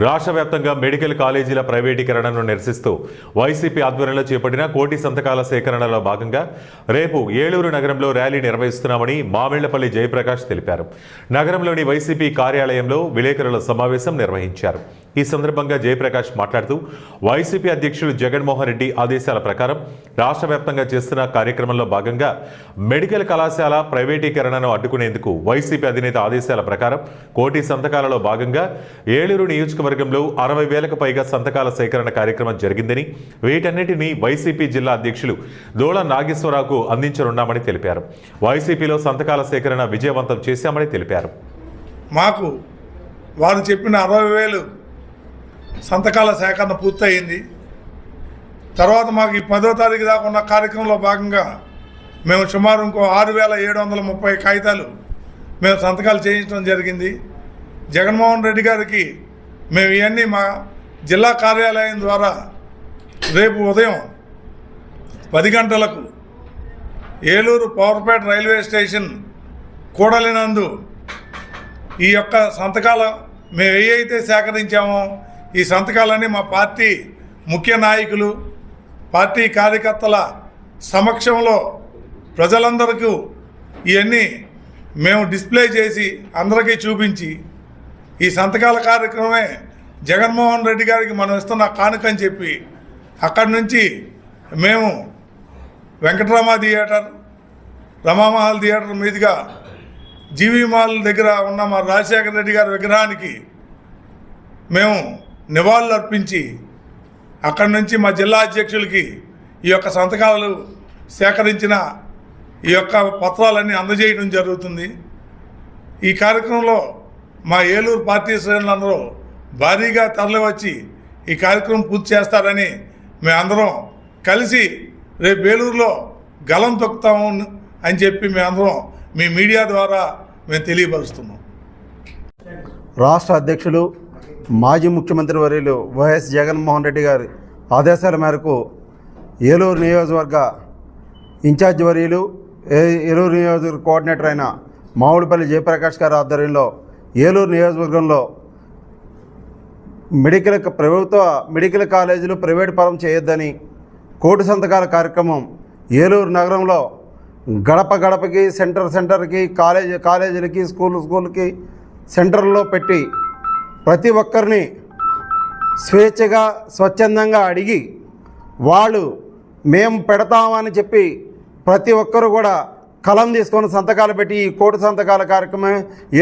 రాష్ట్ర వ్యాప్తంగా మెడికల్ కాలేజీల ప్రైవేటీకరణను నిరసిస్తూ వైసీపీ ఆధ్వర్యంలో చేపట్టిన కోటి సంతకాల సేకరణలో భాగంగా రేపు ఏలూరు నగరంలో ర్యాలీ నిర్వహిస్తున్నామని మామిళ్లపల్లి జయప్రకాష్ తెలిపారు. నగరంలోని వైసీపీ కార్యాలయంలో విలేకరుల సమావేశం నిర్వహించారు. ఈ సందర్భంగా జయప్రకాష్ మాట్లాడుతూ వైసీపీ అధ్యక్షులు జగన్మోహన్ రెడ్డి ఆదేశాల ప్రకారం రాష్ట్ర వ్యాప్తంగా చేస్తున్న కార్యక్రమంలో భాగంగా మెడికల్ కళాశాల ప్రైవేటీకరణను అడ్డుకునేందుకు వైసీపీ అధినేత ఆదేశాల ప్రకారం కోటి సంతకాలలో భాగంగా ఏలూరు నియోజకవర్గంలో 60,000కు పైగా సంతకాల సేకరణ కార్యక్రమం జరిగిందని, వీటన్నిటినీ వైసీపీ జిల్లా అధ్యక్షులు దోళ నాగేశ్వరరావుకు అందించనున్నామని తెలిపారు. వైసీపీలో సంతకాల సేకరణ విజయవంతం చేశామని తెలిపారు. మాకు వారు చెప్పిన 60,000 సంతకాల సేకరణ పూర్తయింది. తర్వాత మాకు ఈ 10వ తారీఖు దాకా ఉన్న కార్యక్రమంలో భాగంగా మేము సుమారు ఇంకో 6,730 కాగితాలు మేము సంతకాలు చేయించడం జరిగింది. జగన్మోహన్ రెడ్డి గారికి మేము ఇవన్నీ మా జిల్లా కార్యాలయం ద్వారా రేపు ఉదయం 10 గంటలకు ఏలూరు పవర్పేట రైల్వే స్టేషన్ కూడలినందు ఈ యొక్క సంతకాలు మేము ఏవైతే సేకరించామో ఈ సంతకాలన్నీ మా పార్టీ ముఖ్య నాయకులు, పార్టీ కార్యకర్తల సమక్షంలో ప్రజలందరికీ ఇవన్నీ మేము డిస్ప్లే చేసి అందరికీ చూపించి ఈ సంతకాల కార్యక్రమమే జగన్మోహన్ రెడ్డి గారికి మనం ఇస్తున్న కానుకని చెప్పి అక్కడి నుంచి మేము వెంకటరామ థియేటర్, రమామహల్ థియేటర్ మీదుగా జీవీ మాల్ దగ్గర ఉన్న మా రాజశేఖర రెడ్డి గారి విగ్రహానికి మేము నివాళులు అర్పించి అక్కడి నుంచి మా జిల్లా అధ్యక్షులకి ఈ యొక్క సంతకాలు సేకరించిన ఈ యొక్క పత్రాలన్నీ అందజేయడం జరుగుతుంది. ఈ కార్యక్రమంలో మా ఏలూరు పార్టీ శ్రేణులందరూ భారీగా తరలివచ్చి ఈ కార్యక్రమం పూర్తి చేస్తారని మేమందరం కలిసి రేపు ఏలూరులో గలం తొక్కుతాము అని చెప్పి మేమందరం మీ మీడియా ద్వారా మేము తెలియపరుస్తున్నాం. రాష్ట్ర అధ్యక్షులు మాజీ ముఖ్యమంత్రి వర్యులు వైఎస్ జగన్మోహన్ రెడ్డి గారి ఆదేశాల మేరకు ఏలూరు నియోజకవర్గ ఇన్ఛార్జ్ వర్యులు ఏలూరు నియోజకవర్గ కోఆర్డినేటర్ అయిన మామిడిపల్లి జయప్రకాష్ గారి ఆధ్వర్యంలో ఏలూరు నియోజకవర్గంలో ప్రభుత్వ మెడికల్ కాలేజీలు ప్రైవేట్ పరం చేయొద్దని కోటి సంతకాల కార్యక్రమం ఏలూరు నగరంలో గడప గడపకి, సెంటర్కి, కాలేజీలకి, స్కూల్కి సెంటర్లో పెట్టి ప్రతి ఒక్కరిని స్వేచ్ఛగా స్వచ్ఛందంగా అడిగి వాళ్ళు మేము పెడతామని చెప్పి ప్రతి ఒక్కరు కూడా కలం తీసుకొని సంతకాలు పెట్టి ఈ కోటి సంతకాల కార్యక్రమం